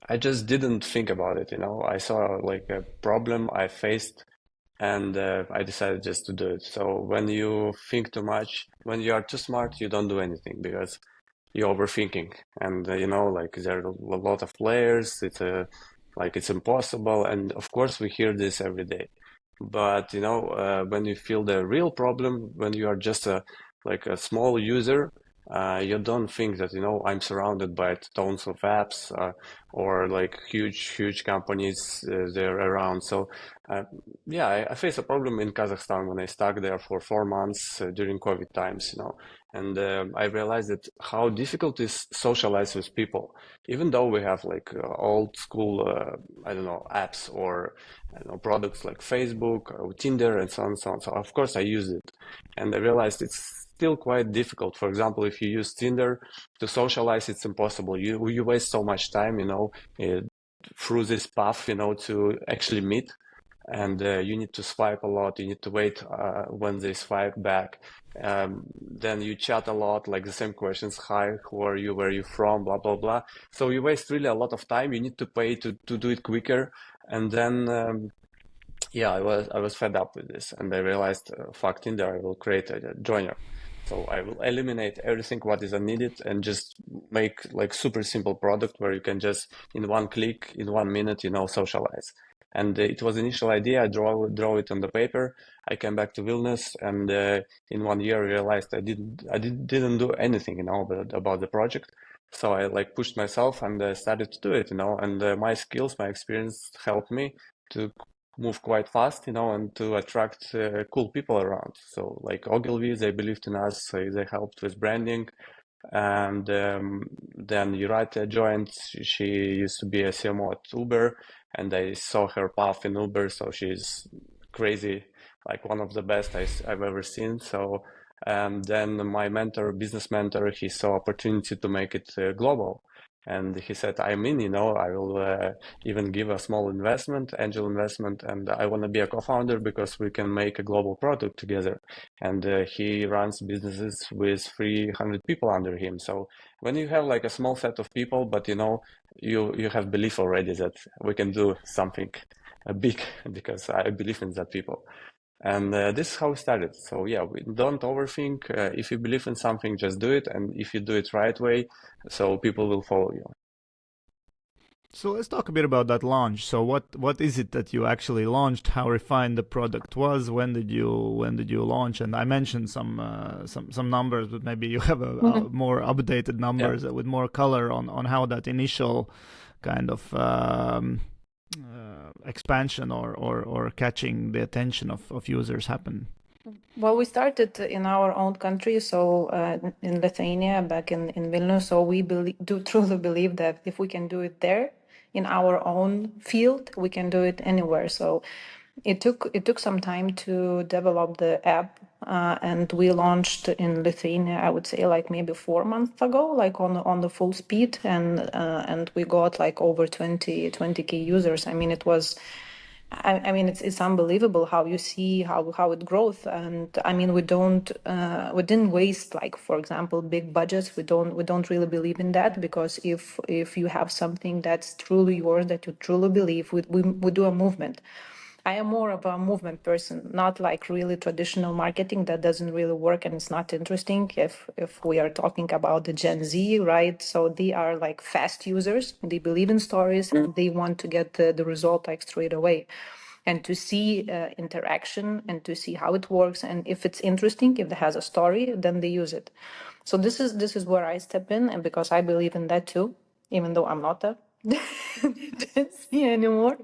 I just didn't think about it, you know. I saw like a problem I faced, and I decided just to do it. So when you think too much, when you are too smart, you don't do anything because you're overthinking, and you know, like there are a lot of layers. It's a like it's impossible, and of course we hear this every day. But you know, when you feel the real problem, when you are just a like a small user, you don't think that, you know, I'm surrounded by tons of apps or like huge companies they're around. So yeah, I faced a problem in Kazakhstan when I stuck there for 4 months during COVID times, you know, and I realized that how difficult it is socialize with people, even though we have like old school, I don't know, apps or I don't know, products like Facebook or Tinder and so on and so on. So of course I use it, and I realized it's still quite difficult. For example, if you use Tinder to socialize, it's impossible. You waste so much time, you know, uh, through this path, you know, to actually meet, and you need to swipe a lot. You need to wait when they swipe back. Then you chat a lot, like the same questions: "Hi, who are you? Where are you from?" Blah blah blah. So you waste really a lot of time. You need to pay to do it quicker, and then. Yeah, I was fed up with this, and I realized, fuck Tinder, I will create a joiner. So I will eliminate everything what is unneeded and just make like super simple product where you can just in one click, in 1 minute, you know, socialize. And it was initial idea. I draw it on the paper. I came back to Vilnius, and in 1 year I realized I didn't do anything, you know, about the project. So I like pushed myself and started to do it, you know, and my skills, my experience helped me to move quite fast, you know, and to attract cool people around. So like Ogilvy, they believed in us, so they helped with branding. And then Yurate joined. She used to be a CMO at Uber, and I saw her path in Uber, so she's crazy, like one of the best I've ever seen. So then my mentor, business mentor, he saw opportunity to make it global. And he said, I'm in, you know, I will even give a small investment, angel investment, and I want to be a co-founder because we can make a global product together. And he runs businesses with 300 people under him. So when you have like a small set of people, but you know, you have belief already that we can do something big because I believe in that people. And this is how we started. So yeah, we don't overthink. If you believe in something, just do it. And if you do it right way, so people will follow you. So let's talk a bit about that launch. So what is it that you actually launched? How refined the product was? When did you launch? And I mentioned some numbers, but maybe you have a more updated Yeah. numbers with more color on how that initial kind of expansion or catching the attention of users happened. Well, we started in our own country, so in Lithuania, back in Vilnius. So we do truly believe that if we can do it there in our own field, we can do it anywhere. So it took some time to develop the app, and we launched in Lithuania, I would say, like maybe 4 months ago, like on the full speed, and we got like over 20k users. I mean, it's unbelievable how you see how it grows. And I mean, we didn't waste, like, for example, big budgets. We don't really believe in that, because if you have something that's truly yours, that you truly believe, we do a movement. I am more of a movement person, not like really traditional marketing that doesn't really work and it's not interesting. If we are talking about the Gen Z, right? So they are like fast users. They believe in stories and they want to get the result like straight away. And to see interaction and to see how it works, and if it's interesting, if it has a story, then they use it. So this is where I step in, and because I believe in that too, even though I'm not a Gen Z anymore.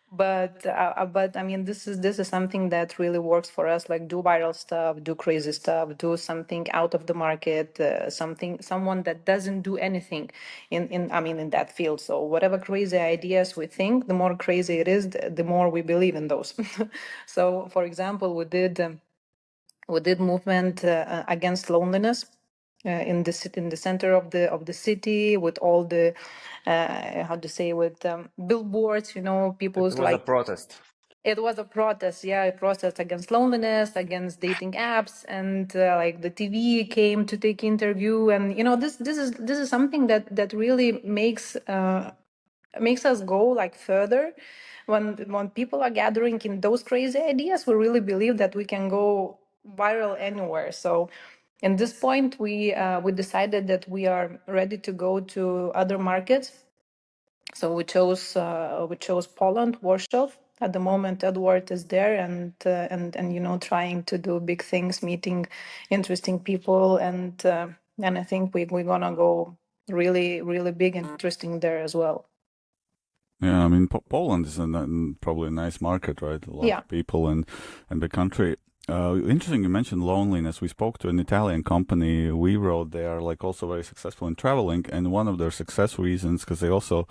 But I mean, this is something that really works for us. Like, do viral stuff, do crazy stuff, do something out of the market, someone that doesn't do anything in that field. So whatever crazy ideas we think, the more crazy it is, the more we believe in those. So, for example, we did movement against loneliness in the center of the city, with all the how to say, with billboards, It people's was a like. protest. It was a protest, yeah, a protest against loneliness, against dating apps, and like the TV came to take interview, and this is something that really makes makes us go like further. When people are gathering in those crazy ideas, we really believe that we can go viral anywhere. So at this point, we decided that we are ready to go to other markets. So we chose Poland, Warsaw. At the moment, Edward is there, and trying to do big things, meeting interesting people, and I think we're gonna go really really big and interesting there as well. Yeah, I mean, Poland is probably a nice market, right? A lot Yeah. of people and the country. Interesting, you mentioned loneliness. We spoke to an Italian company. We wrote they are like also very successful in traveling, and one of their success reasons because they also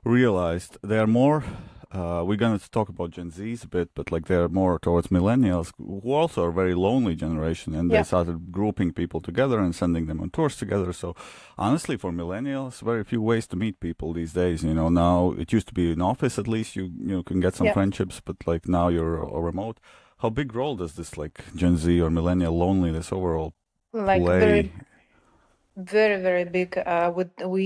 realized they are more. We're gonna talk about Gen Zs a bit, but like they're more towards millennials, who also are a very lonely generation, and they Yeah. started grouping people together and sending them on tours together. So honestly, for millennials, very few ways to meet people these days. You know, now it used to be in office at least you can get some Yeah. friendships, but like now you're remote. How big role does this like Gen Z or millennial loneliness overall Like play? very, very big. We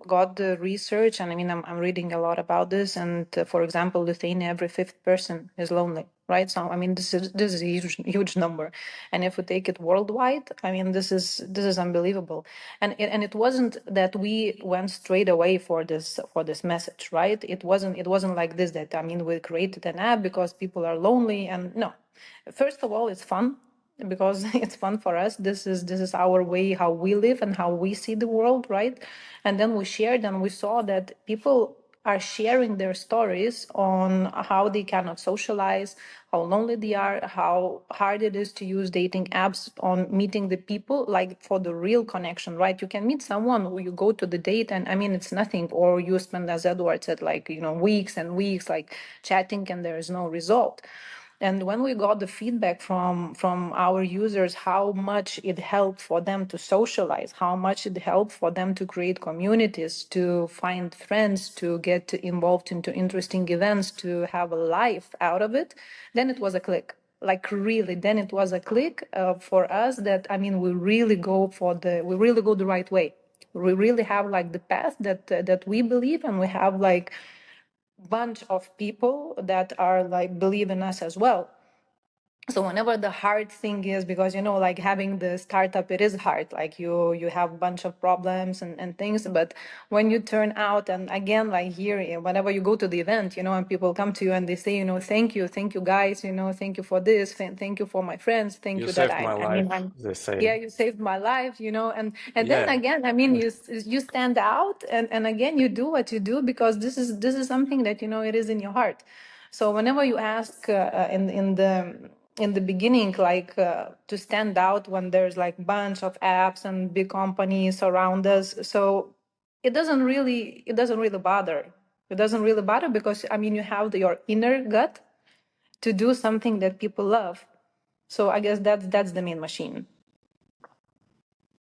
got the research, and I mean, I'm reading a lot about this. And for example, Lithuania, every fifth person is lonely, right? So I mean, this is a huge number. And if we take it worldwide, I mean, this is unbelievable. And it wasn't that we went straight away for this message, right? It wasn't like this. That I mean, we created an app because people are lonely, and no. First of all, it's fun because it's fun for us. This is our way, how we live and how we see the world, right? And then we shared and we saw that people are sharing their stories on how they cannot socialize, how lonely they are, how hard it is to use dating apps on meeting the people, like for the real connection, right? You can meet someone who you go to the date and I mean it's nothing, or you spend, as Edward said, like weeks and weeks like chatting and there is no result. And when we got the feedback from our users, how much it helped for them to socialize, how much it helped for them to create communities, to find friends, to get involved into interesting events, to have a life out of it, then it was a click. Like really, then it was a click for us that I mean we really go the right way. We really have like the path that we believe, and we have like bunch of people that are like believe in us as well. So whenever the hard thing is, because like having the startup, it is hard, like you have a bunch of problems and things, but when you turn out, and again, like here, whenever you go to the event, and people come to you and they say, thank you guys, thank you for this, thank you for my friends, thank You you that saved my I mean life, I'm they say. yeah, you saved my life, and then Yeah. again, I mean, you stand out, and again, you do what you do because this is something that it is in your heart. So whenever you ask in the beginning, like to stand out when there's like bunch of apps and big companies around us, so it doesn't really bother. It doesn't really bother because I mean you have your inner gut to do something that people love. So I guess that's the main machine.